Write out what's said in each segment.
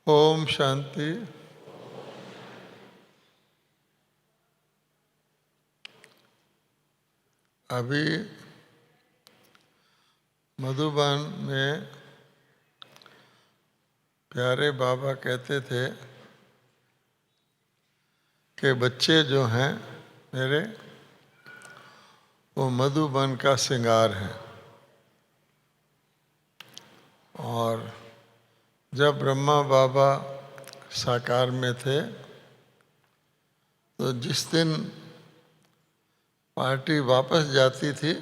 ओम शांति। अभी मधुबन में प्यारे बाबा कहते थे कि बच्चे जो हैं मेरे, वो मधुबन का श्रृंगार हैं। और जब ब्रह्मा बाबा साकार में थे तो जिस दिन पार्टी वापस जाती थी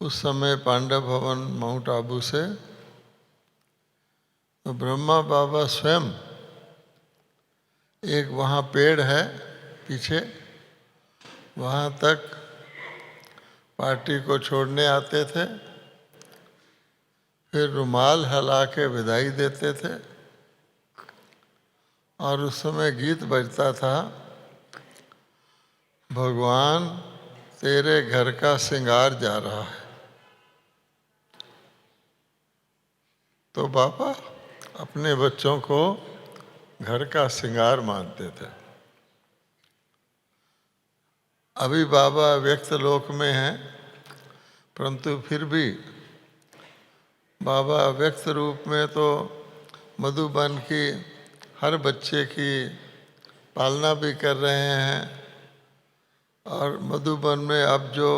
उस समय पांडव भवन माउंट आबू से तो ब्रह्मा बाबा स्वयं, एक वहाँ पेड़ है पीछे, वहाँ तक पार्टी को छोड़ने आते थे, फिर रुमाल हिला के विदाई देते थे। और उस समय गीत बजता था, भगवान तेरे घर का श्रृंगार जा रहा है। तो बाबा अपने बच्चों को घर का श्रृंगार मानते थे। अभी बाबा व्यक्त लोक में हैं, परंतु फिर भी बाबा व्यक्त रूप में तो मधुबन की हर बच्चे की पालना भी कर रहे हैं। और मधुबन में अब जो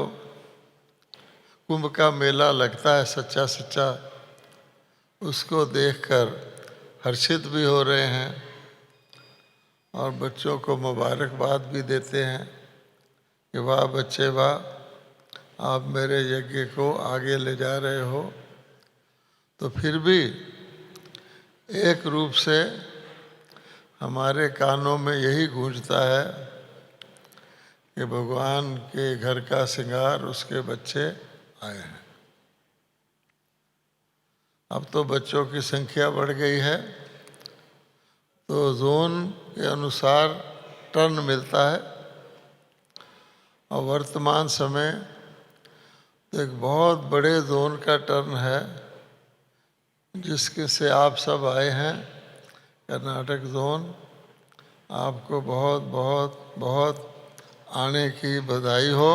कुंभ का मेला लगता है सच्चा सच्चा, उसको देखकर हर्षित भी हो रहे हैं और बच्चों को मुबारकबाद भी देते हैं कि वाह बच्चे वाह, आप मेरे यज्ञ को आगे ले जा रहे हो। तो फिर भी एक रूप से हमारे कानों में यही गूंजता है कि भगवान के घर का श्रृंगार उसके बच्चे आए हैं। अब तो बच्चों की संख्या बढ़ गई है तो जोन के अनुसार टर्न मिलता है। और वर्तमान समय तो एक बहुत बड़े जोन का टर्न है जिसके से आप सब आए हैं, कर्नाटक जोन। आपको बहुत बहुत बहुत आने की बधाई हो।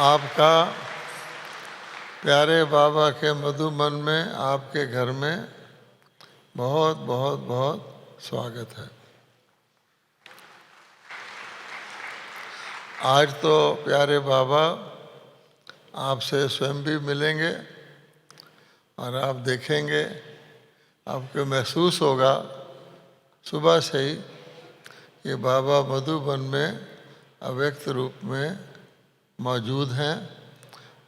आपका प्यारे बाबा के मधुबन में, आपके घर में बहुत बहुत बहुत स्वागत है। आज तो प्यारे बाबा आपसे स्वयं भी मिलेंगे और आप देखेंगे, आपको महसूस होगा सुबह से ही कि बाबा मधुबन में अव्यक्त रूप में मौजूद हैं,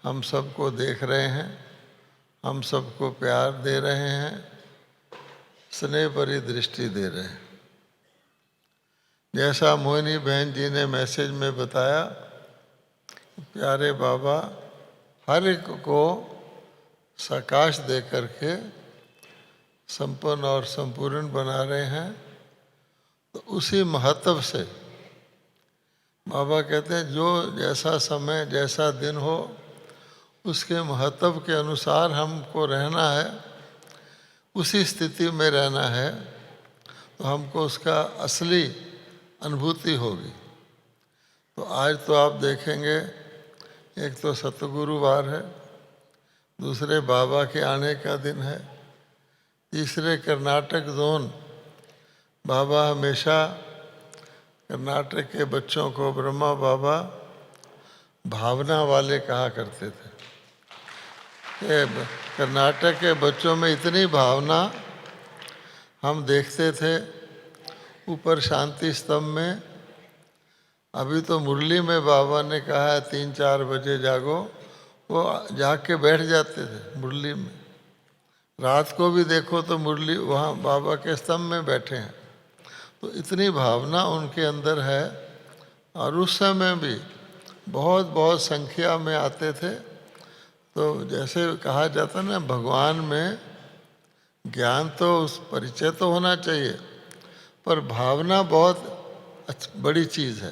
हम सबको देख रहे हैं, हम सबको प्यार दे रहे हैं, स्नेह भरी दृष्टि दे रहे हैं। जैसा मोहिनी बहन जी ने मैसेज में बताया, प्यारे बाबा हर एक को सकाश दे करके संपन्न और संपूर्ण बना रहे हैं। तो उसी महत्व से बाबा कहते हैं जो जैसा समय जैसा दिन हो उसके महत्व के अनुसार हमको रहना है, उसी स्थिति में रहना है, तो हमको उसका असली अनुभूति होगी। तो आज तो आप देखेंगे, एक तो सतगुरुवार है, दूसरे बाबा के आने का दिन है, तीसरे कर्नाटक जोन। बाबा हमेशा कर्नाटक के बच्चों को ब्रह्मा बाबा भावना वाले कहा करते थे। कर्नाटक के बच्चों में इतनी भावना हम देखते थे। ऊपर शांति स्तंभ में अभी तो मुरली में बाबा ने कहा है 3-4 बजे जागो, वो जाग के बैठ जाते थे मुरली में। रात को भी देखो तो मुरली वहाँ बाबा के स्तंभ में बैठे हैं। तो इतनी भावना उनके अंदर है। और उस समय भी बहुत बहुत संख्या में आते थे। तो जैसे कहा जाता ना, भगवान में ज्ञान तो उस परिचय तो होना चाहिए, पर भावना बहुत बड़ी चीज़ है,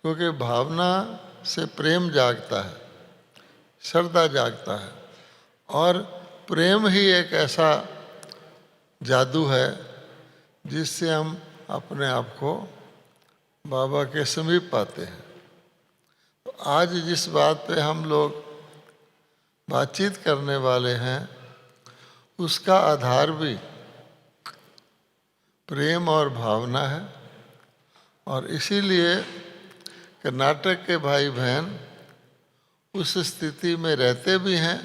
क्योंकि भावना से प्रेम जागता है, श्रद्धा जागता है। और प्रेम ही एक ऐसा जादू है जिससे हम अपने आप को बाबा के समीप पाते हैं। तो आज जिस बात पे हम लोग बातचीत करने वाले हैं उसका आधार भी प्रेम और भावना है। और इसीलिए कर्नाटक के भाई बहन उस स्थिति में रहते भी हैं,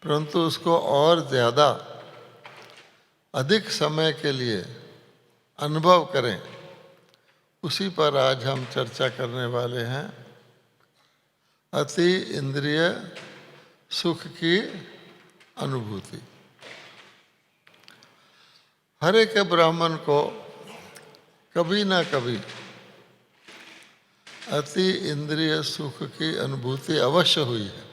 परंतु उसको और ज़्यादा अधिक समय के लिए अनुभव करें, उसी पर आज हम चर्चा करने वाले हैं। अति इंद्रिय सुख की अनुभूति। हर एक ब्राह्मण को कभी ना कभी अति इंद्रिय सुख की अनुभूति अवश्य हुई है,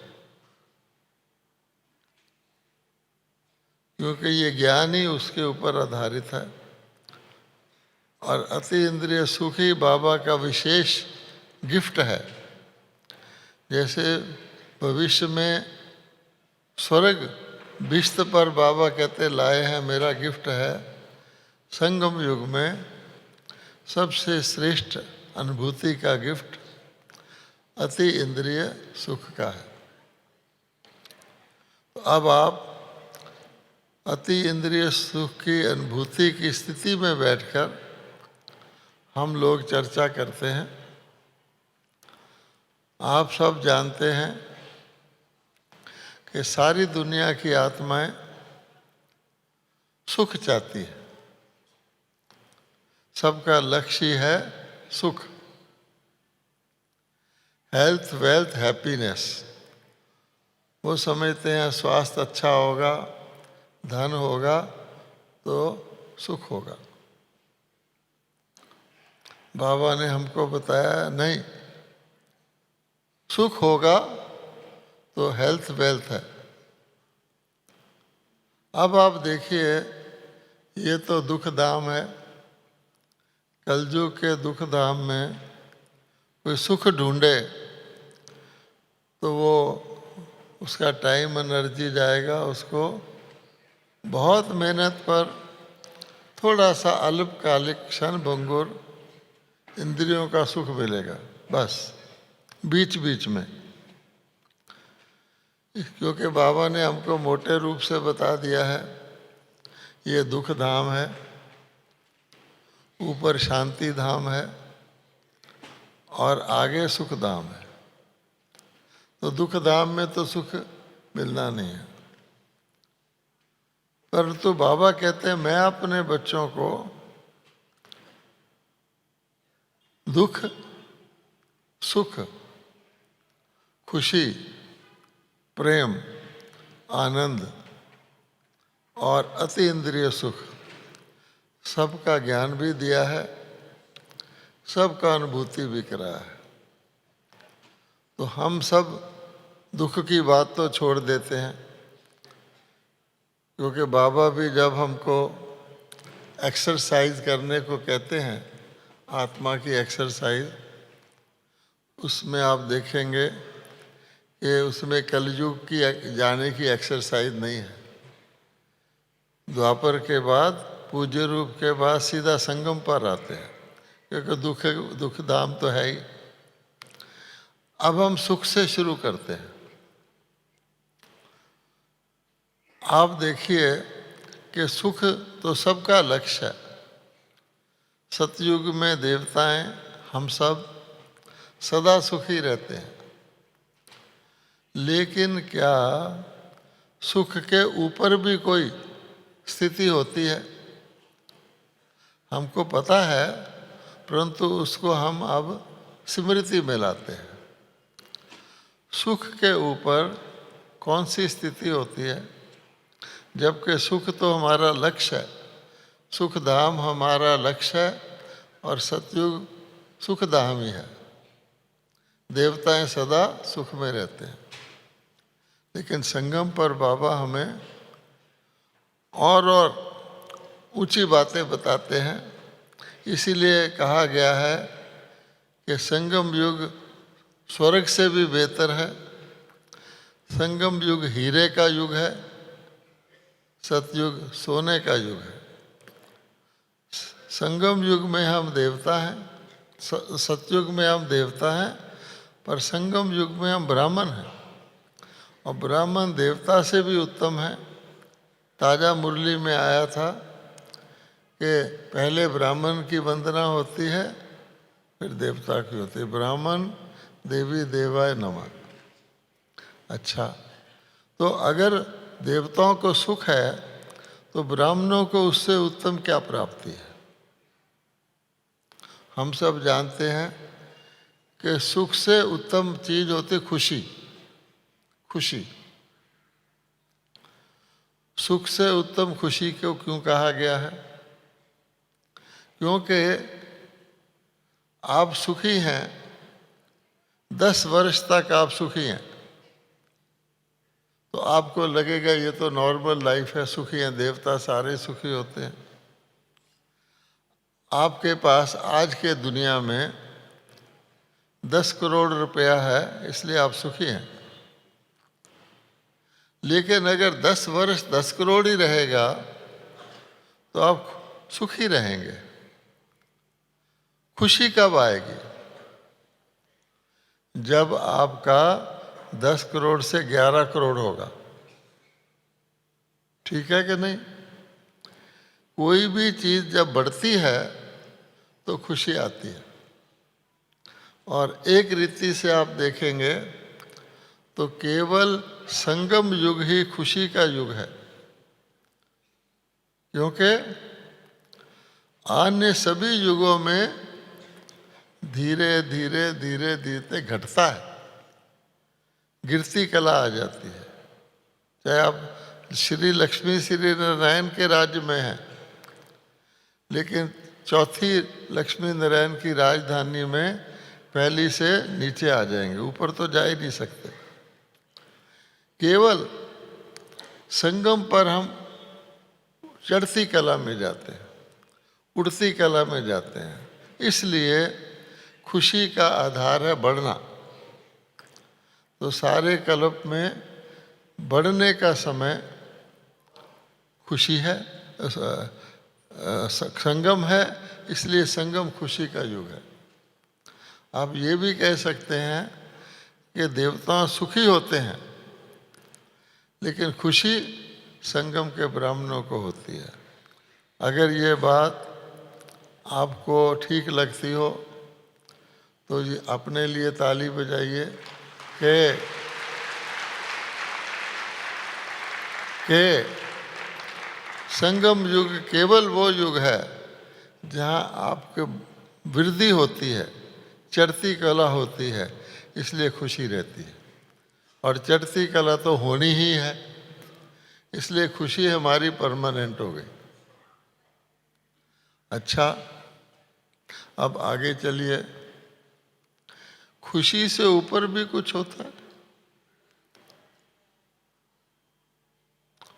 क्योंकि ये ज्ञान ही उसके ऊपर आधारित है। और अति इंद्रिय सुख ही बाबा का विशेष गिफ्ट है। जैसे भविष्य में स्वर्ग बिस्त पर बाबा कहते लाए हैं, मेरा गिफ्ट है। संगम युग में सबसे श्रेष्ठ अनुभूति का गिफ्ट अति इंद्रिय सुख का है। तो अब आप अति इंद्रिय सुख की अनुभूति की स्थिति में बैठकर हम लोग चर्चा करते हैं। आप सब जानते हैं कि सारी दुनिया की आत्माएं सुख चाहती है। सबका लक्ष्य है सुख, हेल्थ, वेल्थ, हैप्पीनेस। वो समझते हैं स्वास्थ्य अच्छा होगा, धन होगा तो सुख होगा। बाबा ने हमको बताया नहीं, सुख होगा तो हेल्थ वेल्थ है। अब आप देखिए, ये तो दुख धाम है। कलयुग के दुख धाम में कोई सुख ढूंढे तो वो उसका टाइम एनर्जी जाएगा, उसको बहुत मेहनत पर थोड़ा सा अल्पकालिक क्षण भंगुर इंद्रियों का सुख मिलेगा, बस बीच बीच में। क्योंकि बाबा ने हमको मोटे रूप से बता दिया है, ये दुख धाम है, ऊपर शांति धाम है और आगे सुख धाम है। तो दुख धाम में तो सुख मिलना नहीं है। परंतु बाबा कहते हैं मैं अपने बच्चों को दुख, सुख, खुशी, प्रेम, आनंद और अति इंद्रिय सुख सबका ज्ञान भी दिया है, सबका अनुभूति भी कराया है। तो हम सब दुख की बात तो छोड़ देते हैं, क्योंकि बाबा भी जब हमको एक्सरसाइज करने को कहते हैं, आत्मा की एक्सरसाइज, उसमें आप देखेंगे कि उसमें कलयुग की जाने की एक्सरसाइज नहीं है। द्वापर के बाद, पूज्य रूप के बाद सीधा संगम पर आते हैं, क्योंकि दुख धाम तो है ही। अब हम सुख से शुरू करते हैं। आप देखिए कि सुख तो सबका लक्ष्य है। सतयुग में देवताएं, हम सब सदा सुखी रहते हैं। लेकिन क्या सुख के ऊपर भी कोई स्थिति होती है? हमको पता है, परंतु उसको हम अब स्मृति में लाते हैं। सुख के ऊपर कौन सी स्थिति होती है? जबकि सुख तो हमारा लक्ष्य है, सुख धाम हमारा लक्ष्य है और सतयुग सुख धाम ही है। देवताएं सदा सुख में रहते हैं। लेकिन संगम पर बाबा हमें और ऊंची बातें बताते हैं। इसीलिए कहा गया है कि संगम युग स्वर्ग से भी बेहतर है। संगम युग हीरे का युग है, सतयुग सोने का युग है। संगम युग में हम देवता हैं, सतयुग में हम देवता हैं, पर संगम युग में हम ब्राह्मण हैं। और ब्राह्मण देवता से भी उत्तम है। ताजा मुरली में आया था कि पहले ब्राह्मण की वंदना होती है, फिर देवता की होती है। ब्राह्मण देवी देवाय नमः। अच्छा, तो अगर देवताओं को सुख है तो ब्राह्मणों को उससे उत्तम क्या प्राप्ति है? हम सब जानते हैं कि सुख से उत्तम चीज होती खुशी। खुशी, सुख से उत्तम खुशी को क्यों कहा गया है? क्योंकि आप सुखी हैं, 10 वर्ष तक आप सुखी हैं, तो आपको लगेगा ये तो नॉर्मल लाइफ है, सुखी हैं। देवता सारे सुखी होते हैं। आपके पास आज के दुनिया में 10 करोड़ रुपया है, इसलिए आप सुखी हैं। लेकिन अगर 10 वर्ष 10 करोड़ ही रहेगा तो आप सुखी रहेंगे। खुशी कब आएगी? जब आपका 10 करोड़ से 11 करोड़ होगा। ठीक है कि नहीं? कोई भी चीज जब बढ़ती है तो खुशी आती है। और एक रीति से आप देखेंगे तो केवल संगम युग ही खुशी का युग है, क्योंकि अन्य सभी युगों में धीरे धीरे धीरे धीरे घटता है, गिरती कला आ जाती है। चाहे आप श्री लक्ष्मी श्री नारायण के राज्य में हैं, लेकिन चौथी लक्ष्मी नारायण की राजधानी में पहली से नीचे आ जाएंगे, ऊपर तो जा ही नहीं सकते। केवल संगम पर हम चढ़ती कला में जाते हैं, उड़ती कला में जाते हैं। इसलिए खुशी का आधार है बढ़ना। तो सारे कल्प में बढ़ने का समय खुशी है, संगम है, इसलिए संगम खुशी का युग है। आप ये भी कह सकते हैं कि देवता सुखी होते हैं, लेकिन खुशी संगम के ब्राह्मणों को होती है। अगर ये बात आपको ठीक लगती हो तो ये अपने लिए ताली बजाइए कि संगम युग केवल वो युग है जहाँ आपके वृद्धि होती है, चढ़ती कला होती है, इसलिए खुशी रहती है। और चढ़ती कला तो होनी ही है, इसलिए खुशी हमारी परमानेंट हो गई। अच्छा, अब आगे चलिए। खुशी से ऊपर भी कुछ होता है,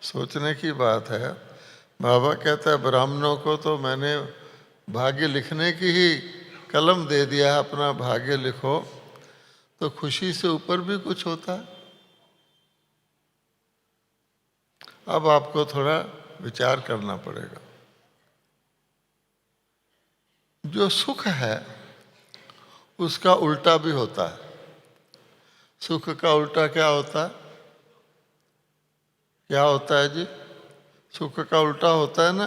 सोचने की बात है। बाबा कहता है ब्राह्मणों को तो मैंने भाग्य लिखने की ही कलम दे दिया है, अपना भाग्य लिखो। तो खुशी से ऊपर भी कुछ होता है। अब आपको थोड़ा विचार करना पड़ेगा। जो सुख है उसका उल्टा भी होता है। सुख का उल्टा क्या होता है? क्या होता है जी? सुख का उल्टा होता है ना,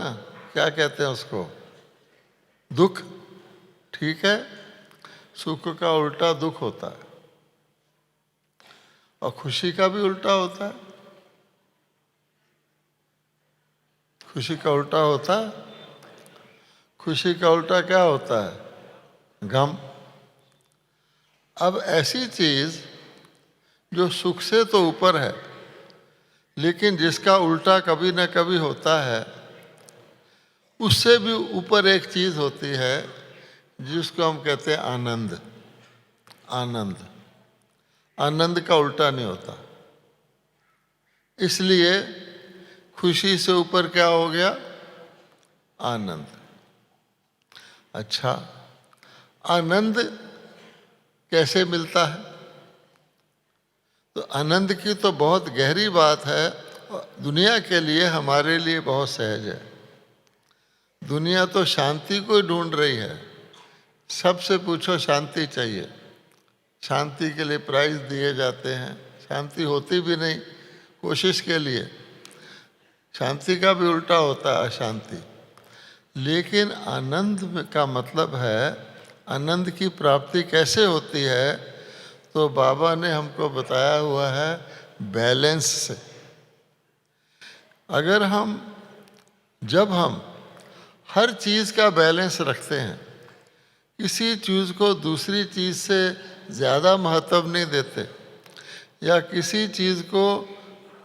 क्या कहते हैं उसको? दुख। ठीक है, सुख का उल्टा दुख होता है। और खुशी का भी उल्टा होता है। खुशी का उल्टा होता है। खुशी का उल्टा क्या होता है? गम। अब ऐसी चीज जो सुख से तो ऊपर है, लेकिन जिसका उल्टा कभी ना कभी होता है, उससे भी ऊपर एक चीज होती है जिसको हम कहते हैं आनंद। आनंद, आनंद का उल्टा नहीं होता। इसलिए खुशी से ऊपर क्या हो गया? आनंद। अच्छा, आनंद कैसे मिलता है? तो आनंद की तो बहुत गहरी बात है, दुनिया के लिए हमारे लिए बहुत सहज है। दुनिया तो शांति को ढूंढ रही है, सबसे पूछो शांति चाहिए, शांति के लिए प्राइज दिए जाते हैं, शांति होती भी नहीं कोशिश के लिए, शांति का भी उल्टा होता है अशांति। लेकिन आनंद का मतलब है, आनंद की प्राप्ति कैसे होती है, तो बाबा ने हमको बताया हुआ है बैलेंस से। अगर जब हम हर चीज़ का बैलेंस रखते हैं, किसी चीज़ को दूसरी चीज़ से ज़्यादा महत्व नहीं देते, या किसी चीज़ को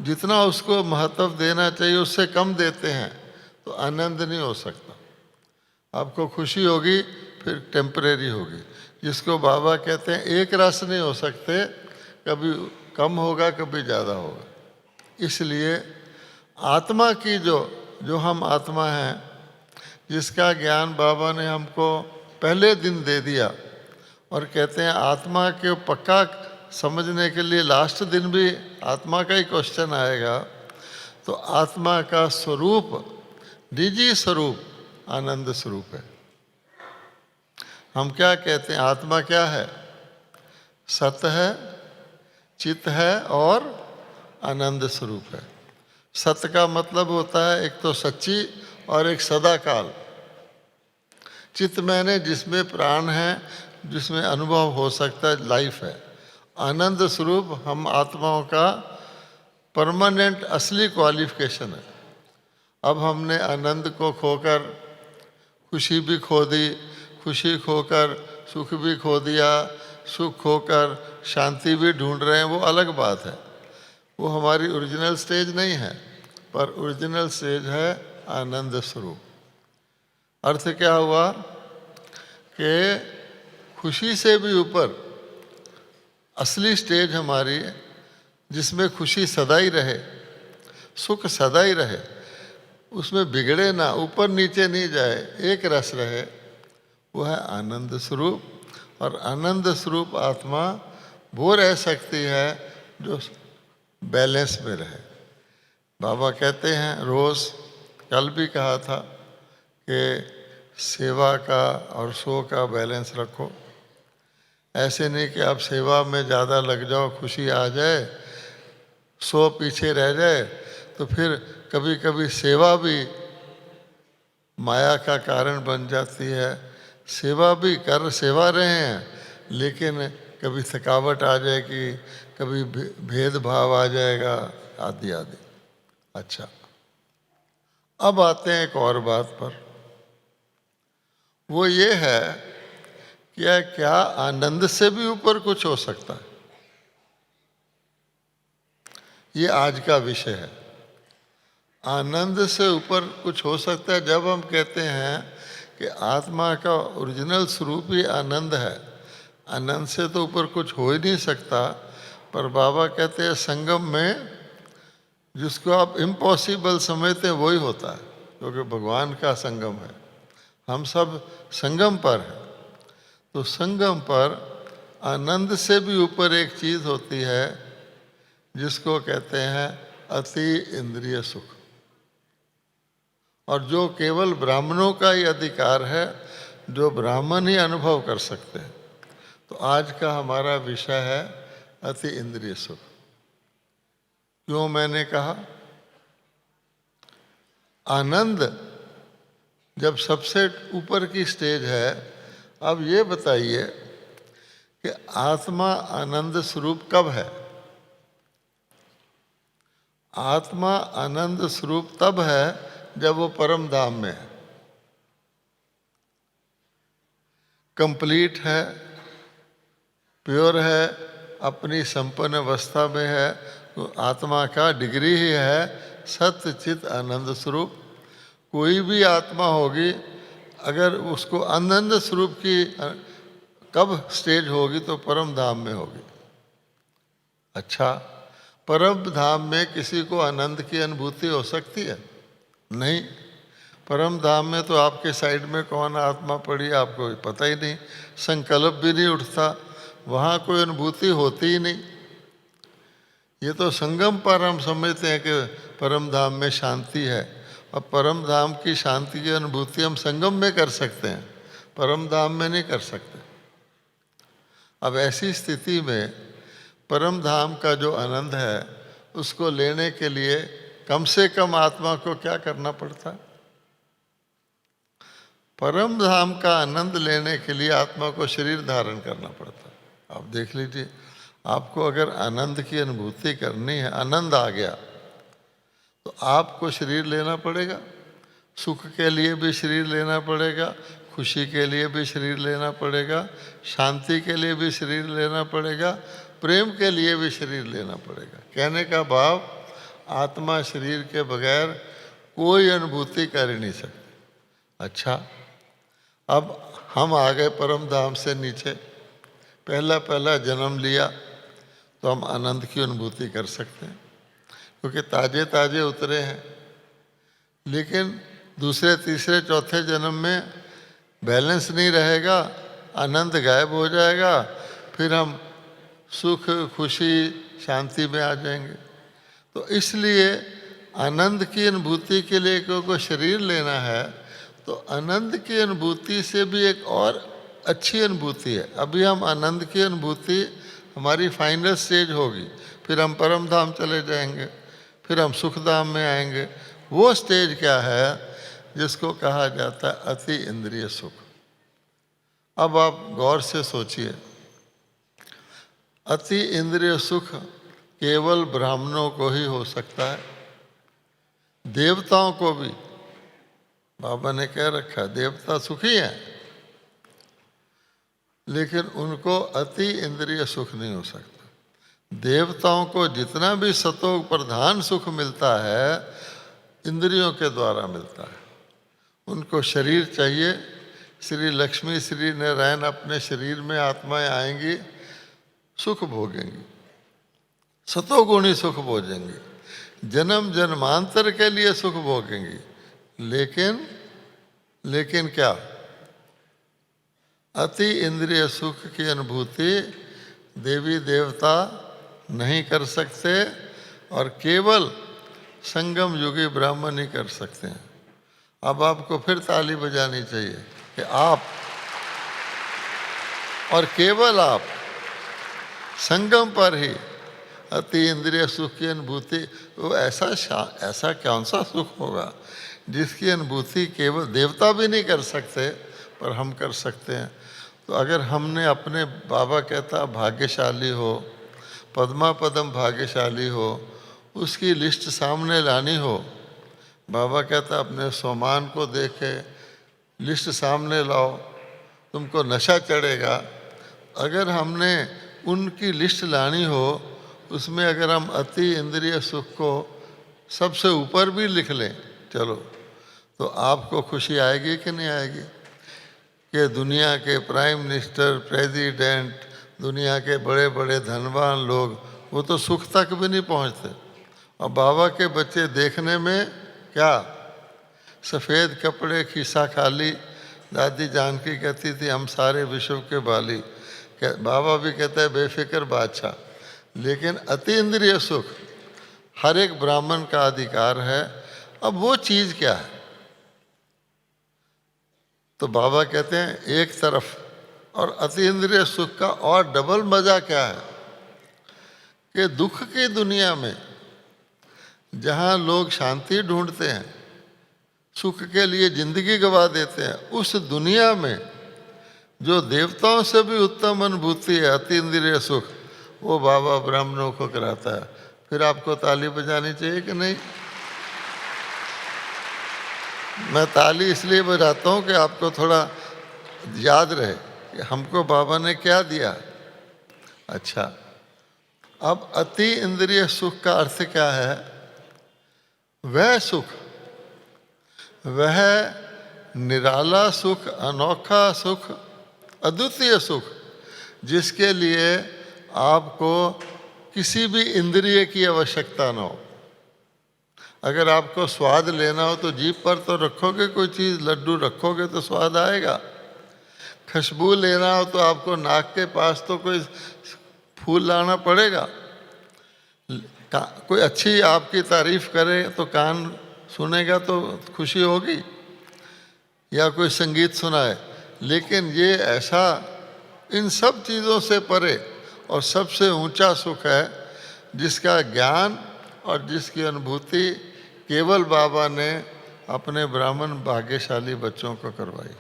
जितना उसको महत्व देना चाहिए उससे कम देते हैं, तो आनंद नहीं हो सकता। आपको खुशी होगी फिर टेम्परेरी होगी, जिसको बाबा कहते हैं एक रस नहीं हो सकते, कभी कम होगा कभी ज़्यादा होगा। इसलिए आत्मा की जो हम आत्मा हैं, जिसका ज्ञान बाबा ने हमको पहले दिन दे दिया, और कहते हैं आत्मा के पक्का समझने के लिए लास्ट दिन भी आत्मा का ही क्वेश्चन आएगा। तो आत्मा का स्वरूप, निजी स्वरूप आनंद स्वरूप है। हम क्या कहते हैं, आत्मा क्या है? सत है, चित है और आनंद स्वरूप है। सत्य का मतलब होता है एक तो सच्ची और एक सदाकाल। चित्त मैंने जिसमें प्राण है, जिसमें अनुभव हो सकता है, लाइफ है। आनंद स्वरूप हम आत्माओं का परमानेंट असली क्वालिफिकेशन है। अब हमने आनंद को खोकर खुशी भी खो दी, खुशी खोकर सुख भी खो दिया, सुख खोकर शांति भी ढूंढ रहे हैं, वो अलग बात है। वो हमारी ओरिजिनल स्टेज नहीं है, पर ओरिजिनल स्टेज है आनंद स्वरूप। अर्थ क्या हुआ कि खुशी से भी ऊपर असली स्टेज हमारी, जिसमें खुशी सदा ही रहे, सुख सदा ही रहे, उसमें बिगड़े ना, ऊपर नीचे नहीं जाए, एक रस रहे, वो है आनंद स्वरूप। और आनंद स्वरूप आत्मा वो रह सकती है जो बैलेंस में रहे। बाबा कहते हैं, रोज़ कल भी कहा था कि सेवा का और सो का बैलेंस रखो। ऐसे नहीं कि आप सेवा में ज़्यादा लग जाओ, खुशी आ जाए, सो पीछे रह जाए, तो फिर कभी कभी सेवा भी माया का कारण बन जाती है। सेवा भी सेवा रहे हैं, लेकिन कभी थकावट आ जाएगी, कभी भेदभाव आ जाएगा, आदि आदि। अच्छा, अब आते हैं एक और बात पर। वो ये है कि क्या आनंद से भी ऊपर कुछ हो सकता है? ये आज का विषय है। आनंद से ऊपर कुछ हो सकता है। जब हम कहते हैं कि आत्मा का ओरिजिनल स्वरूप ही आनंद है, आनंद से तो ऊपर कुछ हो ही नहीं सकता। पर बाबा कहते हैं संगम में जिसको आप इम्पॉसिबल समझते हैं वही होता है, क्योंकि भगवान का संगम है, हम सब संगम पर हैं। तो संगम पर आनंद से भी ऊपर एक चीज़ होती है जिसको कहते हैं अति इंद्रिय सुख, और जो केवल ब्राह्मणों का ही अधिकार है, जो ब्राह्मण ही अनुभव कर सकते हैं। तो आज का हमारा विषय है अति इंद्रिय सुख। क्यों मैंने कहा आनंद जब सबसे ऊपर की स्टेज है। अब ये बताइए कि आत्मा आनंद स्वरूप कब है? आत्मा आनंद स्वरूप तब है जब वो परम धाम में है, कंप्लीट है, प्योर है, अपनी संपन्न अवस्था में है। तो आत्मा का डिग्री ही है सत्य चित आनंद स्वरूप। कोई भी आत्मा होगी, अगर उसको आनंद स्वरूप की कब स्टेज होगी तो परम धाम में होगी। अच्छा, परम धाम में किसी को आनंद की अनुभूति हो सकती है? नहीं। परम धाम में तो आपके साइड में कौन आत्मा पड़ी आपको पता ही नहीं, संकल्प भी नहीं उठता, वहाँ कोई अनुभूति होती ही नहीं। ये तो संगम पर हम समझते हैं कि परम धाम में शांति है, और परम धाम की शांति की अनुभूति हम संगम में कर सकते हैं, परम धाम में नहीं कर सकते। अब ऐसी स्थिति में परम धाम का जो आनंद है उसको लेने के लिए कम से कम आत्मा को क्या करना पड़ता है? परम धाम का आनंद लेने के लिए आत्मा को शरीर धारण करना पड़ता है। आप देख लीजिए, आपको अगर आनंद की अनुभूति करनी है, आनंद आ गया, तो आपको शरीर लेना पड़ेगा। सुख के लिए भी शरीर लेना पड़ेगा, खुशी के लिए भी शरीर लेना पड़ेगा, शांति के लिए भी शरीर लेना पड़ेगा, प्रेम के लिए भी शरीर लेना पड़ेगा। कहने का भाव, आत्मा शरीर के बगैर कोई अनुभूति कर ही नहीं सकती। अच्छा, अब हम आ गए परम धाम से नीचे, पहला जन्म लिया, तो हम आनंद की अनुभूति कर सकते हैं क्योंकि ताजे ताजे उतरे हैं। लेकिन दूसरे तीसरे चौथे जन्म में बैलेंस नहीं रहेगा, आनंद गायब हो जाएगा, फिर हम सुख खुशी शांति में आ जाएंगे। तो इसलिए आनंद की अनुभूति के लिए क्योंकि शरीर लेना है, तो आनंद की अनुभूति से भी एक और अच्छी अनुभूति है। अभी हम आनंद की अनुभूति हमारी फाइनल स्टेज होगी, फिर हम परम धाम चले जाएंगे, फिर हम सुख धाम में आएंगे। वो स्टेज क्या है? जिसको कहा जाता है अति इंद्रिय सुख। अब आप गौर से सोचिए, अति इंद्रिय सुख केवल ब्राह्मणों को ही हो सकता है, देवताओं को भी बाबा ने कह रखा देवता सुखी हैं, लेकिन उनको अति इंद्रिय सुख नहीं हो सकता। देवताओं को जितना भी सतोग प्रधान सुख मिलता है, इंद्रियों के द्वारा मिलता है। उनको शरीर चाहिए, श्री लक्ष्मी श्री नारायण अपने शरीर में आत्माएं आएंगी, सुख भोगेंगी, सतोगुणी सुख भोगेंगी, जन्म जन्मांतर के लिए सुख भोगेंगी। लेकिन क्या? अति इंद्रिय सुख की अनुभूति देवी देवता नहीं कर सकते, और केवल संगम युगी ब्राह्मण ही कर सकते हैं। अब आपको फिर ताली बजानी चाहिए कि आप और केवल आप संगम पर ही अति इंद्रिय सुख की अनुभूति, वो ऐसा कौन सा सुख होगा जिसकी अनुभूति केवल देवता भी नहीं कर सकते, पर हम कर सकते हैं। तो अगर हमने अपने, बाबा कहता भाग्यशाली हो, पद्मा पदम भाग्यशाली हो, उसकी लिस्ट सामने लानी हो। बाबा कहता अपने सोमान को देखे, लिस्ट सामने लाओ, तुमको नशा चढ़ेगा। अगर हमने उनकी लिस्ट लानी हो, उसमें अगर हम अति इंद्रिय सुख को सबसे ऊपर भी लिख लें, चलो, तो आपको खुशी आएगी कि नहीं आएगी? कि दुनिया के प्राइम मिनिस्टर, प्रेसिडेंट, दुनिया के बड़े बड़े धनवान लोग, वो तो सुख तक भी नहीं पहुंचते, और बाबा के बच्चे देखने में क्या, सफ़ेद कपड़े, खीसा खाली। दादी जानकी कहती थी हम सारे विश्व के बाली, बाबा भी कहता है बेफिक्र बादशाह। लेकिन अति इंद्रिय सुख हर एक ब्राह्मण का अधिकार है। अब वो चीज़ क्या है? तो बाबा कहते हैं एक तरफ, और अति इंद्रिय सुख का और डबल मजा क्या है कि दुख की दुनिया में जहाँ लोग शांति ढूंढते हैं, सुख के लिए जिंदगी गवा देते हैं, उस दुनिया में जो देवताओं से भी उत्तम अनुभूति है अति इंद्रिय सुख, वो बाबा ब्राह्मणों को कराता है। फिर आपको ताली बजानी चाहिए कि नहीं? मैं ताली इसलिए बजाता हूँ कि आपको थोड़ा याद रहे कि हमको बाबा ने क्या दिया। अच्छा, अब अति इंद्रिय सुख का अर्थ क्या है? वह सुख, वह निराला सुख, अनोखा सुख, अद्वितीय सुख, जिसके लिए आपको किसी भी इंद्रिय की आवश्यकता न हो। अगर आपको स्वाद लेना हो तो जीभ पर तो रखोगे कोई चीज़, लड्डू रखोगे तो स्वाद आएगा। खुशबू लेना हो तो आपको नाक के पास तो कोई फूल लाना पड़ेगा। कोई अच्छी आपकी तारीफ करे तो कान सुनेगा तो खुशी होगी, या कोई संगीत सुनाए, लेकिन ये ऐसा इन सब चीज़ों से परे और सबसे ऊंचा सुख है जिसका ज्ञान और जिसकी अनुभूति केवल बाबा ने अपने ब्राह्मण भाग्यशाली बच्चों को करवाई।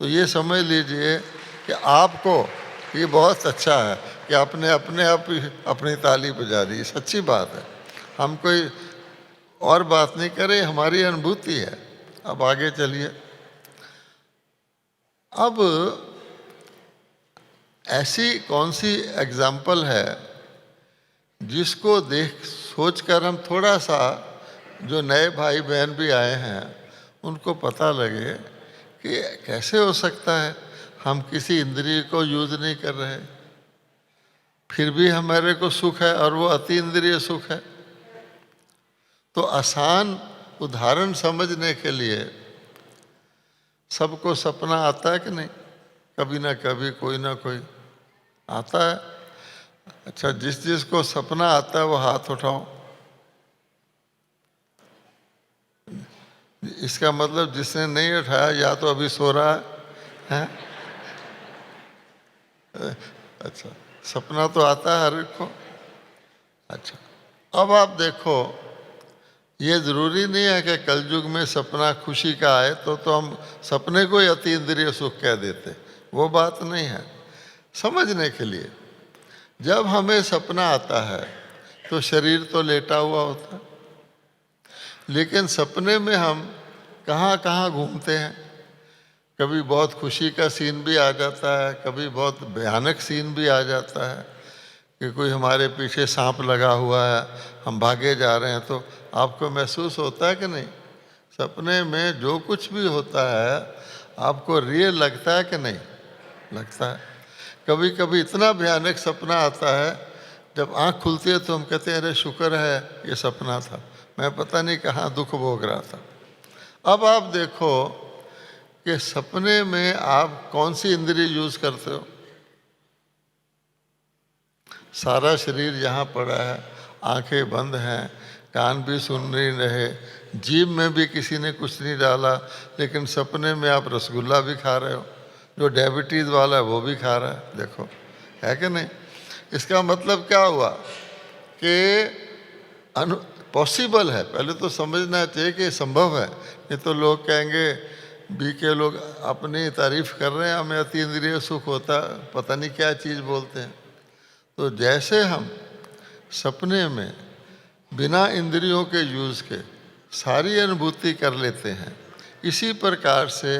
तो ये समझ लीजिए कि आपको ये बहुत अच्छा है कि आपने अपने आप ही अपनी ताली बजा दी, सच्ची बात है। हम कोई और बात नहीं करें, हमारी अनुभूति है। अब आगे चलिए। अब ऐसी कौन सी एग्जाम्पल है जिसको देख सोचकर हम थोड़ा सा, जो नए भाई बहन भी आए हैं, उनको पता लगे कि कैसे हो सकता है हम किसी इंद्रिय को यूज नहीं कर रहे, फिर भी हमारे को सुख है और वो अति इंद्रिय सुख है। तो आसान उदाहरण समझने के लिए, सबको सपना आता है कि नहीं? कभी ना कभी कोई ना कोई आता है। अच्छा, जिसको सपना आता है वो हाथ उठाओ। इसका मतलब जिसने नहीं उठाया या तो अभी सो रहा है? अच्छा, सपना तो आता है हर एक को। अच्छा, अब आप देखो, ये ज़रूरी नहीं है कि कलयुग में सपना खुशी का आए तो हम सपने को ही अति इंद्रिय सुख कह देते, वो बात नहीं है। समझने के लिए, जब हमें सपना आता है तो शरीर तो लेटा हुआ होता है, लेकिन सपने में हम कहाँ कहाँ घूमते हैं। कभी बहुत खुशी का सीन भी आ जाता है, कभी बहुत भयानक सीन भी आ जाता है कि कोई हमारे पीछे सांप लगा हुआ है, हम भागे जा रहे हैं। तो आपको महसूस होता है कि नहीं? सपने में जो कुछ भी होता है आपको रियल लगता है कि नहीं लगता है? कभी कभी इतना भयानक सपना आता है, जब आँख खुलती है तो हम कहते हैं अरे शुक्र है ये सपना था, मैं पता नहीं कहाँ दुख भोग रहा था। अब आप देखो कि सपने में आप कौन सी इंद्रिय यूज करते हो? सारा शरीर यहाँ पड़ा है, आंखें बंद हैं, कान भी सुन नहीं रहे, जीभ में भी किसी ने कुछ नहीं डाला, लेकिन सपने में आप रसगुल्ला भी खा रहे हो, जो डायबिटीज़ वाला है वो भी खा रहा है। देखो, है कि नहीं? इसका मतलब क्या हुआ कि पॉसिबल है। पहले तो समझना चाहिए कि संभव है, नहीं तो लोग कहेंगे बी के लोग अपनी तारीफ कर रहे हैं, हमें अति इंद्रिय सुख होता, पता नहीं क्या चीज़ बोलते हैं। तो जैसे हम सपने में बिना इंद्रियों के यूज़ के सारी अनुभूति कर लेते हैं, इसी प्रकार से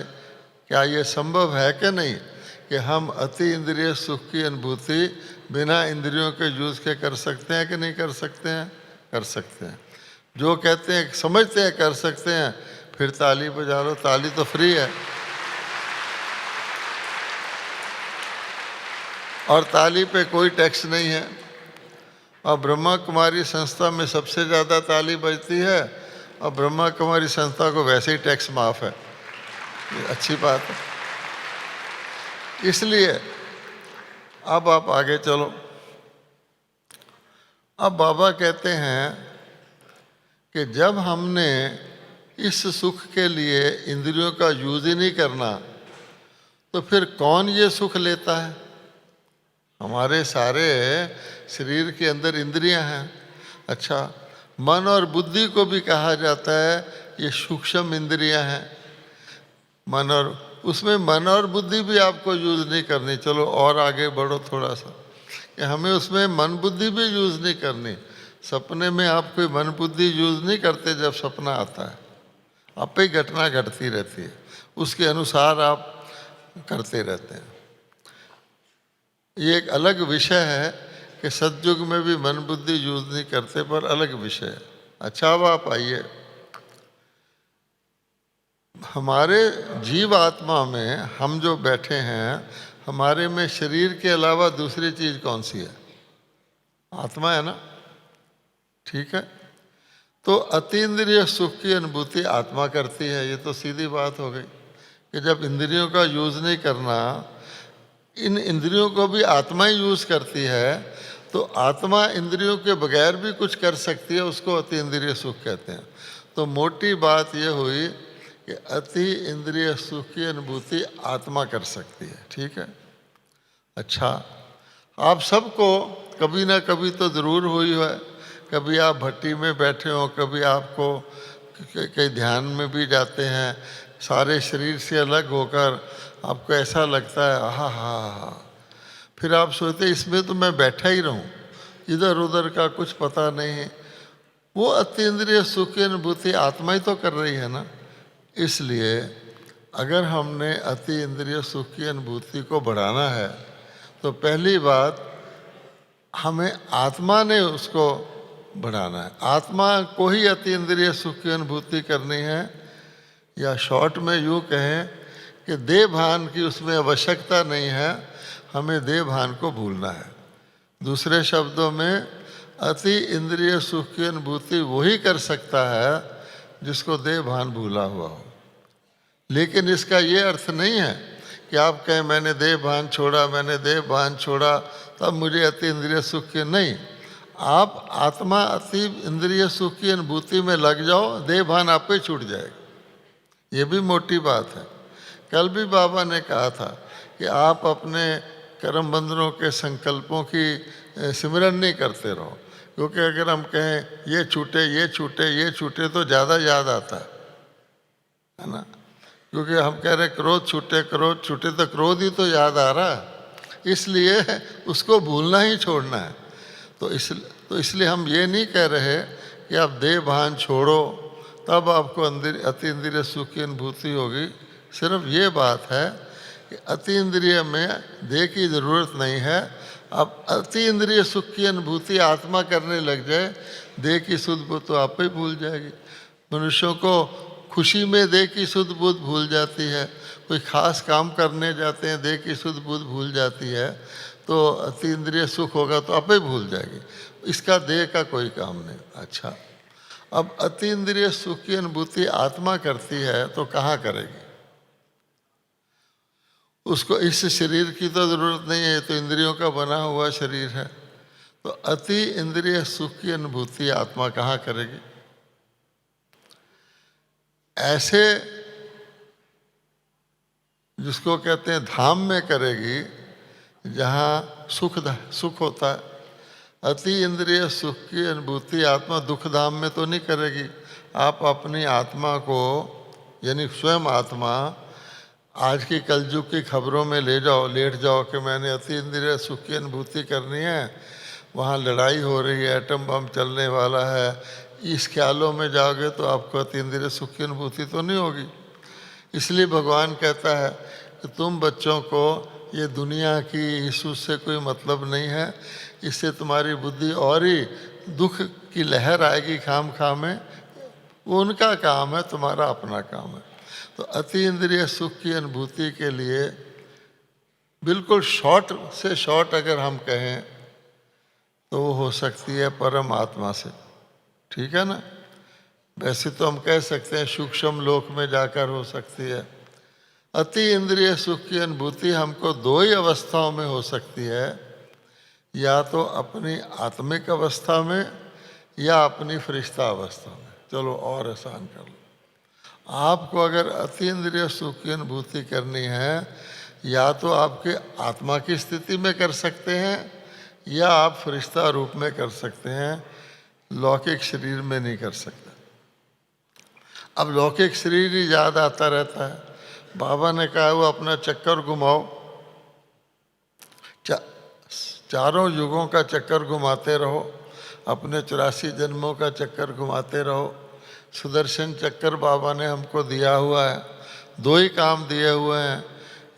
क्या ये संभव है कि नहीं कि हम अति इंद्रिय सुख की अनुभूति बिना इंद्रियों के यूज़ के कर सकते हैं कि नहीं कर सकते हैं? कर सकते हैं। जो कहते हैं, समझते हैं कर सकते हैं, फिर ताली बजा लो, ताली तो फ्री है। और ताली पे कोई टैक्स नहीं है। और ब्रह्मा कुमारी संस्था में सबसे ज़्यादा ताली बजती है, और ब्रह्मा कुमारी संस्था को वैसे ही टैक्स माफ़ है। ये अच्छी बात है। इसलिए अब आप आगे चलो। अब बाबा कहते हैं कि जब हमने इस सुख के लिए इंद्रियों का यूज ही नहीं करना, तो फिर कौन ये सुख लेता है? हमारे सारे शरीर के अंदर इंद्रियां हैं। अच्छा, मन और बुद्धि को भी कहा जाता है ये सूक्ष्म इंद्रियां हैं। मन और उसमें मन और बुद्धि भी आपको यूज नहीं करनी। चलो और आगे बढ़ो थोड़ा सा, कि हमें उसमें मन बुद्धि भी यूज नहीं करनी। सपने में आप कोई मन बुद्धि यूज नहीं करते। जब सपना आता है आप पे घटना घटती रहती है, उसके अनुसार आप करते रहते हैं। ये एक अलग विषय है कि सतयुग में भी मन बुद्धि यूज नहीं करते, पर अलग विषय है। अच्छा, अब आप आइए, हमारे जीव आत्मा में हम जो बैठे हैं, हमारे में शरीर के अलावा दूसरी चीज कौन सी है? आत्मा है ना, ठीक है। तो अतीन्द्रिय सुख की अनुभूति आत्मा करती है, ये तो सीधी बात हो गई कि जब इंद्रियों का यूज नहीं करना, इन इंद्रियों को भी आत्मा ही यूज करती है, तो तो आत्मा इंद्रियों के बगैर भी कुछ कर सकती है, उसको अति इंद्रिय सुख कहते हैं। तो मोटी बात यह हुई कि अति इंद्रिय सुख की अनुभूति आत्मा कर सकती है। ठीक है। अच्छा, आप सबको कभी ना कभी तो ज़रूर हुई है। कभी आप भट्टी में बैठे हो, कभी आपको कहीं ध्यान में भी जाते हैं, सारे शरीर से अलग होकर आपको ऐसा लगता है आहा हा हा, फिर आप सोचते इसमें तो मैं बैठा ही रहूं, इधर उधर का कुछ पता नहीं है। वो अतीन्द्रिय सुख की अनुभूति आत्मा ही तो कर रही है ना। इसलिए अगर हमने अति इंद्रिय सुख की अनुभूति को बढ़ाना है तो पहली बात हमें आत्मा ने उसको बढ़ाना है। आत्मा को ही अति इंद्रिय सुख की अनुभूति करनी है, या शॉर्ट में यूँ कहें कि देह भान की उसमें आवश्यकता नहीं है, हमें देह भान को भूलना है। दूसरे शब्दों में अति इंद्रिय सुख की अनुभूति वही कर सकता है जिसको देह भान भूला हुआ हो। लेकिन इसका ये अर्थ नहीं है कि आप कहें मैंने देह भान छोड़ा, मैंने देह भान छोड़ा तब मुझे अति इंद्रिय सुख की, नहीं। आप आत्मा अति इंद्रिय सुख की अनुभूति में लग जाओ, देह भान आप ही छूट जाएगा। ये भी मोटी बात है। कल भी बाबा ने कहा था कि आप अपने कर्म बंधनों के संकल्पों की सिमरन नहीं करते रहो, क्योंकि अगर हम कहें ये छूटे ये छूटे ये छूटे तो ज़्यादा याद आता है ना। क्योंकि हम कह रहे क्रोध छूटे तो क्रोध ही तो याद आ रहा है, इसलिए उसको भूलना ही छोड़ना है। तो इसलिए हम ये नहीं कह रहे कि आप देह भान छोड़ो तब आपको अति इंद्रिय सुख की अनुभूति होगी। सिर्फ ये बात है कि अति इंद्रिय में देह की ज़रूरत नहीं है। अब अति इंद्रिय सुख की अनुभूति आत्मा करने लग जाए, देह की सुध बुध तो आप ही भूल जाएगी। मनुष्यों को खुशी में देह की सुध बुध भूल जाती है, कोई खास काम करने जाते हैं देह की सुध बुध भूल जाती है, तो अति इंद्रिय सुख होगा तो आप ही भूल जाएगी। इसका देह का कोई काम नहीं। अच्छा, अब अति इंद्रिय सुख की अनुभूति आत्मा करती है तो कहाँ करेगी? उसको इस शरीर की तो ज़रूरत नहीं है, तो इंद्रियों का बना हुआ शरीर है। तो अति इंद्रिय सुख की अनुभूति आत्मा कहाँ करेगी? ऐसे जिसको कहते हैं धाम में करेगी, जहाँ सुख होता है। अति इंद्रिय सुख की अनुभूति आत्मा दुख धाम में तो नहीं करेगी। आप अपनी आत्मा को, यानी स्वयं आत्मा, आज की कलयुग की खबरों में ले जाओ, लेट जाओ कि मैंने अति इंद्रिय सुख की अनुभूति करनी है, वहाँ लड़ाई हो रही है, एटम बम चलने वाला है, इस ख्यालों में जाओगे तो आपको अति इंद्रिय सुख की अनुभूति तो नहीं होगी। इसलिए भगवान कहता है कि तुम बच्चों को ये दुनिया की यीशु से कोई मतलब नहीं है, इससे तुम्हारी बुद्धि और ही दुख की लहर आएगी खाम खा में। वो उनका काम है, तुम्हारा अपना काम है। तो अति इंद्रिय सुख की अनुभूति के लिए बिल्कुल शॉर्ट से शॉर्ट अगर हम कहें तो वो हो सकती है परमात्मा से। ठीक है ना। वैसे तो हम कह सकते हैं सूक्ष्म लोक में जाकर हो सकती है। अति इंद्रिय सुख की अनुभूति हमको दो ही अवस्थाओं में हो सकती है, या तो अपनी आत्मिक अवस्था में या अपनी फरिश्ता अवस्था में। चलो और आसान कर लो। आपको अगर अति इंद्रिय सुख की अनुभूति करनी है, या तो आपके आत्मा की स्थिति में कर सकते हैं या आप फरिश्ता रूप में कर सकते हैं, लौकिक शरीर में नहीं कर सकते। अब लौकिक शरीर ही याद आता रहता है। बाबा ने कहा वो अपना चक्कर घुमाओ, चारों युगों का चक्कर घुमाते रहो, अपने 84 जन्मों का चक्कर घुमाते रहो। सुदर्शन चक्कर बाबा ने हमको दिया हुआ है। दो ही काम दिए हुए हैं,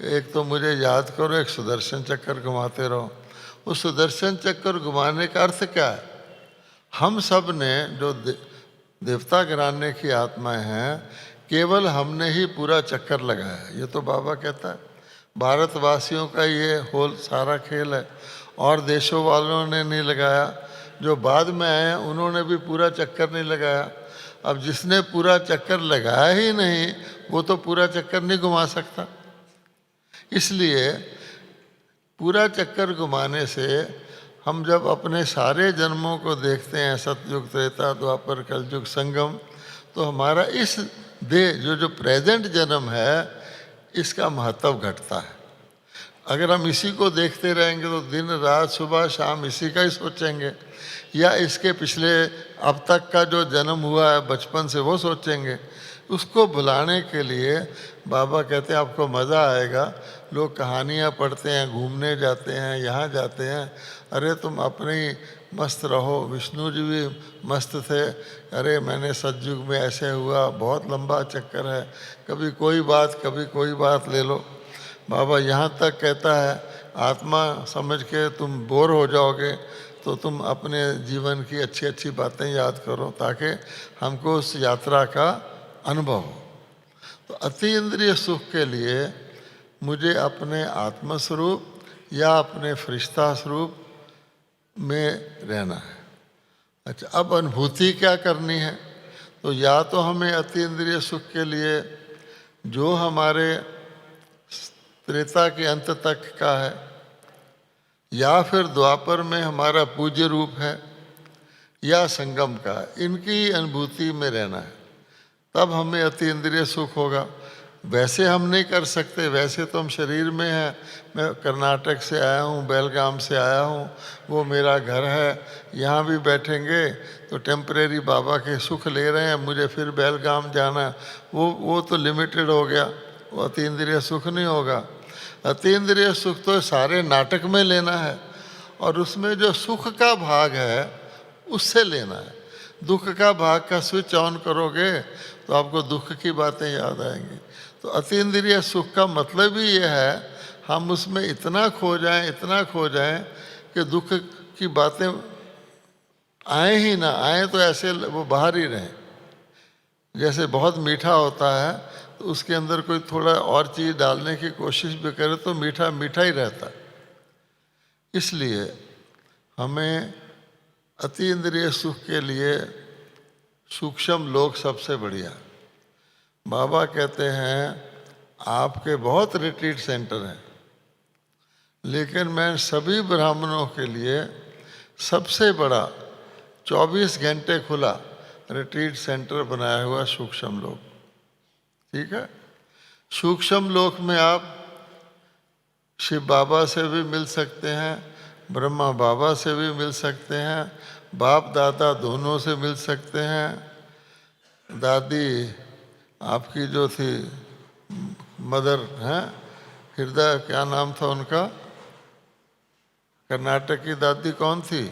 एक तो मुझे याद करो, एक सुदर्शन चक्कर घुमाते रहो। उस सुदर्शन चक्कर घुमाने का अर्थ क्या है? हम सब ने जो देवता घराने की आत्माएं हैं, केवल हमने ही पूरा चक्कर लगाया है। ये तो बाबा कहता है भारतवासियों का ये होल सारा खेल है, और देशों वालों ने नहीं लगाया। जो बाद में आए उन्होंने भी पूरा चक्कर नहीं लगाया। अब जिसने पूरा चक्कर लगाया ही नहीं, वो तो पूरा चक्कर नहीं घुमा सकता। इसलिए पूरा चक्कर घुमाने से हम जब अपने सारे जन्मों को देखते हैं, सतयुग, त्रेता, द्वापर, कलयुग, संगम, तो हमारा इस देह जो प्रेजेंट जन्म है इसका महत्व घटता है। अगर हम इसी को देखते रहेंगे तो दिन रात सुबह शाम इसी का ही सोचेंगे, या इसके पिछले अब तक का जो जन्म हुआ है बचपन से वो सोचेंगे। उसको भुलाने के लिए बाबा कहते हैं आपको मज़ा आएगा। लोग कहानियाँ पढ़ते हैं, घूमने जाते हैं, यहाँ जाते हैं, अरे तुम अपने ही मस्त रहो। विष्णु जी भी मस्त थे, अरे मैंने सतयुग में ऐसे हुआ, बहुत लंबा चक्कर है, कभी कोई बात कभी कोई बात ले लो। बाबा यहाँ तक कहता है आत्मा समझ के तुम बोर हो जाओगे तो तुम अपने जीवन की अच्छी अच्छी बातें याद करो ताकि हमको उस यात्रा का अनुभव हो। तो अति इंद्रिय सुख के लिए मुझे अपने आत्मस्वरूप या अपने फरिश्ता स्वरूप में रहना है। अच्छा, अब अनुभूति क्या करनी है? तो या तो हमें अति इंद्रिय सुख के लिए जो हमारे त्रेता के अंत तक का है, या फिर द्वापर में हमारा पूज्य रूप है, या संगम का है, इनकी अनुभूति में रहना है, तब हमें अति इंद्रिय सुख होगा। वैसे हम नहीं कर सकते, वैसे तो हम शरीर में हैं। मैं कर्नाटक से आया हूँ, बेलगाम से आया हूँ, वो मेरा घर है, यहाँ भी बैठेंगे तो टेम्परेरी बाबा के सुख ले रहे हैं, मुझे फिर बेलगाम जाना है, वो तो लिमिटेड हो गया, वो अति इंद्रिय सुख नहीं होगा। अति इंद्रिय सुख तो सारे नाटक में लेना है, और उसमें जो सुख का भाग है उससे लेना है। दुख का भाग का स्विच ऑन करोगे तो आपको दुख की बातें याद आएंगी। तो अति इंद्रिय सुख का मतलब ही ये है हम उसमें इतना खो जाएं, इतना खो जाएं कि दुख की बातें आए ही ना आए, तो ऐसे वो बाहर ही रहें। जैसे बहुत मीठा होता है तो उसके अंदर कोई थोड़ा और चीज़ डालने की कोशिश भी करे तो मीठा मीठा ही रहता है। इसलिए हमें अति इंद्रिय सुख के लिए सूक्ष्म लोक सबसे बढ़िया। बाबा कहते हैं आपके बहुत रिट्रीट सेंटर हैं, लेकिन मैं सभी ब्राह्मणों के लिए सबसे बड़ा 24 घंटे खुला रिट्रीट सेंटर बनाया हुआ सूक्ष्म लोक। ठीक है, सूक्ष्म लोक में आप शिव बाबा से भी मिल सकते हैं, ब्रह्मा बाबा से भी मिल सकते हैं, बाप दादा दोनों से मिल सकते हैं। दादी आपकी जो थी मदर हैं, हृदय क्या नाम था उनका, कर्नाटक की दादी कौन थी,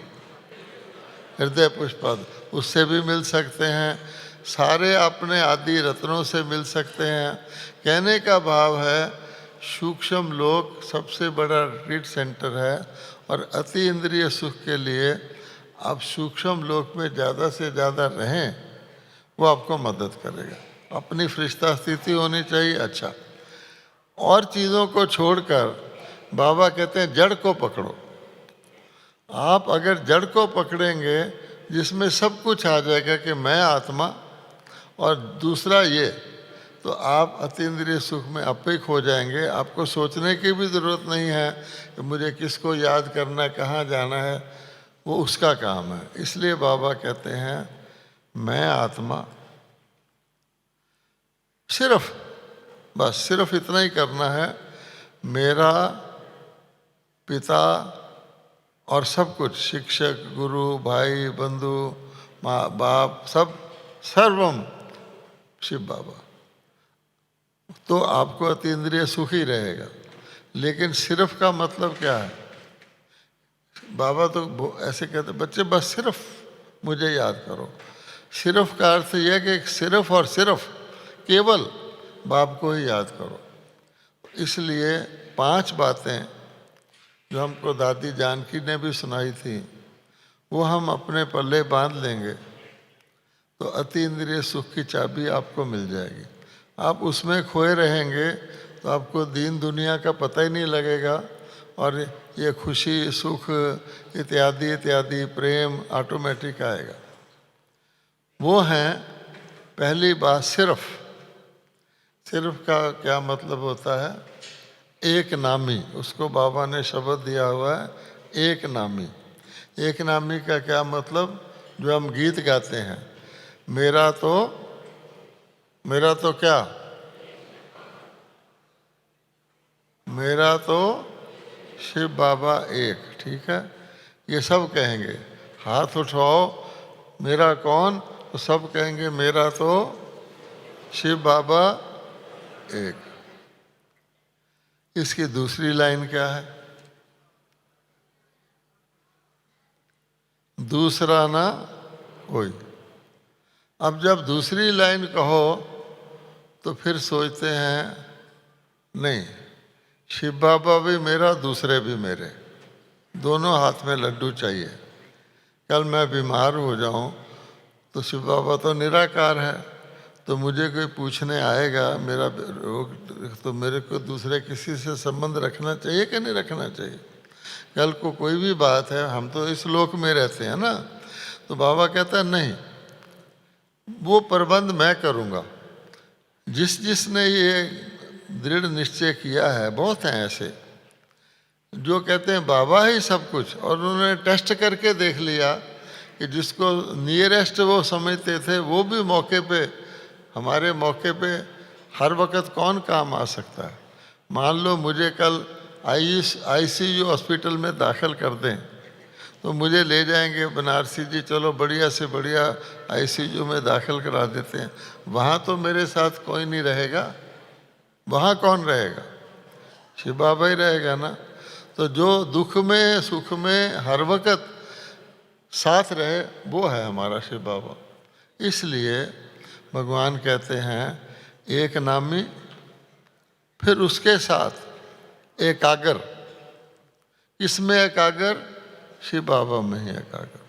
हृदय पुष्पा, उससे भी मिल सकते हैं। सारे अपने आदि रत्नों से मिल सकते हैं। कहने का भाव है सूक्ष्म लोक सबसे बड़ा रिट्रीट सेंटर है, और अति इंद्रिय सुख के लिए आप सूक्ष्म लोक में ज़्यादा से ज़्यादा रहें, वो आपको मदद करेगा। अपनी फरिश्ता स्थिति होनी चाहिए। अच्छा, और चीज़ों को छोड़कर बाबा कहते हैं जड़ को पकड़ो। आप अगर जड़ को पकड़ेंगे जिसमें सब कुछ आ जाएगा कि मैं आत्मा और दूसरा ये, तो आप अतीन्द्रिय सुख में आपे खो जाएंगे। आपको सोचने की भी ज़रूरत नहीं है कि मुझे किसको याद करना है, कहाँ जाना है, वो उसका काम है। इसलिए बाबा कहते हैं मैं आत्मा, सिर्फ इतना ही करना है। मेरा पिता और सब कुछ, शिक्षक, गुरु, भाई, बंधु, माँ बाप, सब सर्वम शिव बाबा, तो आपको अतीन्द्रिय सुख ही रहेगा। लेकिन सिर्फ का मतलब क्या है? बाबा तो ऐसे कहते बच्चे बस सिर्फ मुझे याद करो। सिर्फ का अर्थ यह कि सिर्फ और सिर्फ केवल बाप को ही याद करो। इसलिए 5 बातें जो हमको दादी जानकी ने भी सुनाई थी वो हम अपने पल्ले बांध लेंगे तो अति इंद्रिय सुख की चाबी आपको मिल जाएगी। आप उसमें खोए रहेंगे तो आपको दीन दुनिया का पता ही नहीं लगेगा, और ये खुशी, सुख इत्यादि इत्यादि, प्रेम ऑटोमेटिक आएगा। वो हैं पहली बात सिर्फ का क्या मतलब होता है? एक नामी। उसको बाबा ने शब्द दिया हुआ है एक नामी। एक नामी का क्या मतलब? जो हम गीत गाते हैं, मेरा तो क्या, मेरा तो शिव बाबा एक, ठीक है, ये सब कहेंगे। हाथ उठाओ, मेरा कौन? तो सब कहेंगे मेरा तो शिव बाबा एक। इसकी दूसरी लाइन क्या है? दूसरा ना कोई। अब जब दूसरी लाइन कहो तो फिर सोचते हैं नहीं, शिव बाबा भी मेरा, दूसरे भी मेरे, दोनों हाथ में लड्डू चाहिए। कल मैं बीमार हो जाऊं तो शिव बाबा तो निराकार है, तो मुझे कोई पूछने आएगा मेरा रोग, तो मेरे को दूसरे किसी से संबंध रखना चाहिए कि नहीं रखना चाहिए? कल को कोई भी बात है, हम तो इस लोक में रहते हैं ना, तो बाबा कहता है नहीं, वो प्रबंध मैं करूँगा। जिसने ये दृढ़ निश्चय किया है, बहुत हैं ऐसे जो कहते हैं बाबा ही सब कुछ, और उन्होंने टेस्ट करके देख लिया कि जिसको नियरेस्ट वो समझते थे, वो भी मौके पे, हमारे मौके पे हर वक्त कौन काम आ सकता है। मान लो मुझे कल ICU हॉस्पिटल में दाखिल कर दें, तो मुझे ले जाएंगे बनारसी जी, चलो बढ़िया से बढ़िया ICU में दाखिल करा देते हैं। वहाँ तो मेरे साथ कोई नहीं रहेगा, वहाँ कौन रहेगा? शिव बाबा ही रहेगा ना। तो जो दुख में सुख में हर वक्त साथ रहे, वो है हमारा शिव बाबा। इसलिए भगवान कहते हैं एक नामी, फिर उसके साथ एकाग्र। इसमें एकाग्र, शिव बाबा में ही एकाग्र।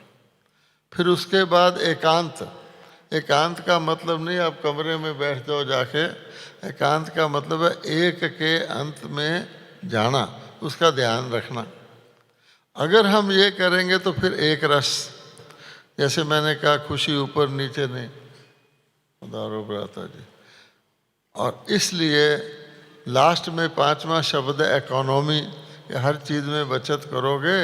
फिर उसके बाद एकांत। एकांत का मतलब नहीं आप कमरे में बैठ जाओ जाके, एकांत का मतलब है एक के अंत में जाना, उसका ध्यान रखना। अगर हम ये करेंगे तो फिर एक रस, जैसे मैंने कहा खुशी ऊपर नीचे नहीं, उदारो भ्राता जी। और इसलिए लास्ट में 5वां शब्द है इकोनॉमी। हर चीज़ में बचत करोगे,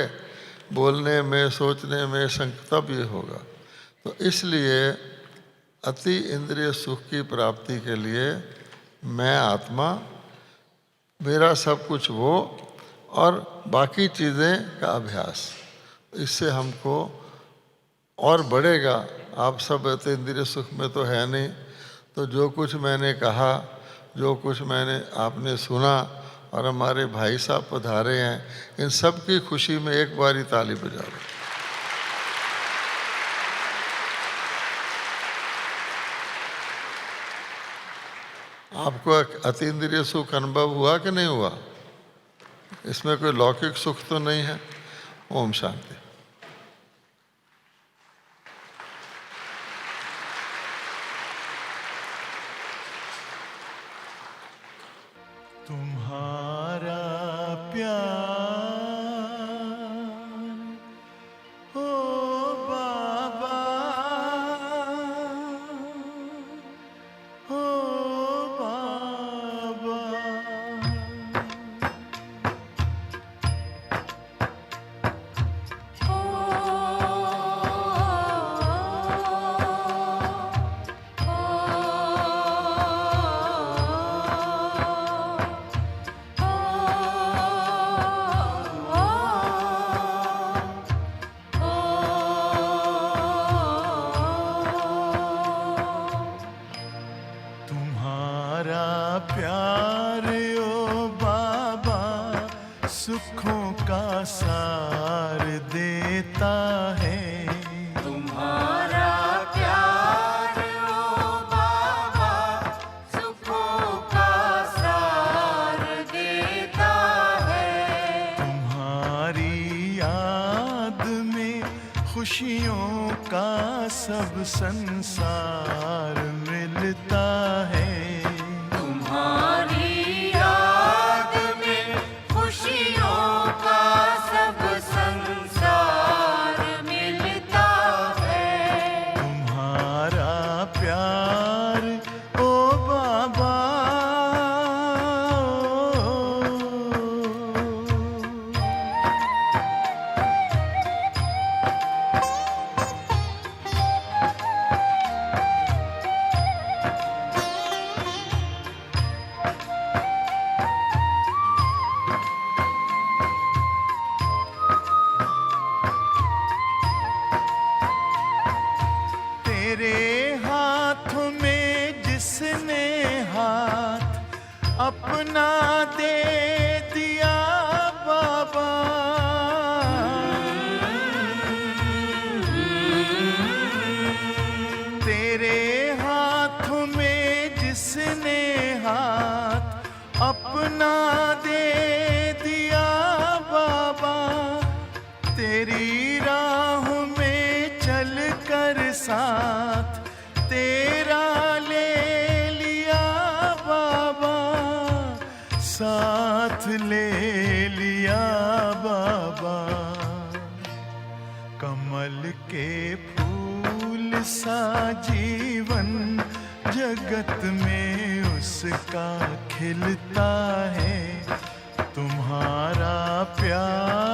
बोलने में, सोचने में, संकल्प ये होगा। तो इसलिए अति इंद्रिय सुख की प्राप्ति के लिए मैं आत्मा, मेरा सब कुछ वो, और बाकी चीज़ें का अभ्यास, इससे हमको और बढ़ेगा। आप सब अति इंद्रिय सुख में तो है नहीं, तो जो कुछ मैंने कहा, जो कुछ मैंने आपने सुना, और हमारे भाई साहब पधारे हैं, इन सब की खुशी में एक बारी ताली बजा दो। आपको अतीन्द्रिय सुख अनुभव हुआ कि नहीं हुआ? इसमें कोई लौकिक सुख तो नहीं है। ओम शांति। तुम्हारा प्यार हो बाबा, हो बाबा, तुम्हारा प्यार ओ बाबा सुखों का सार देता है। तुम्हारा प्यार ओ बाबा सुखों का सार देता है। तुम्हारी याद में खुशियों का सब संसार मिलता है। तुम्हारी याद में खुशियों का सब संसार मिलता है। तुम्हारा प्यार ओ बाबा, अपना दे दिया बाबा। तेरे हाथों में जिसने हाथ अपना दे दिया बाबा, तेरी राह में चल कर साथ तेरा ले लिया बाबा, साथ ले लिया बाबा। कमल के फूल सा जीवन जगत में उसका खिलता है, तुम्हारा प्यार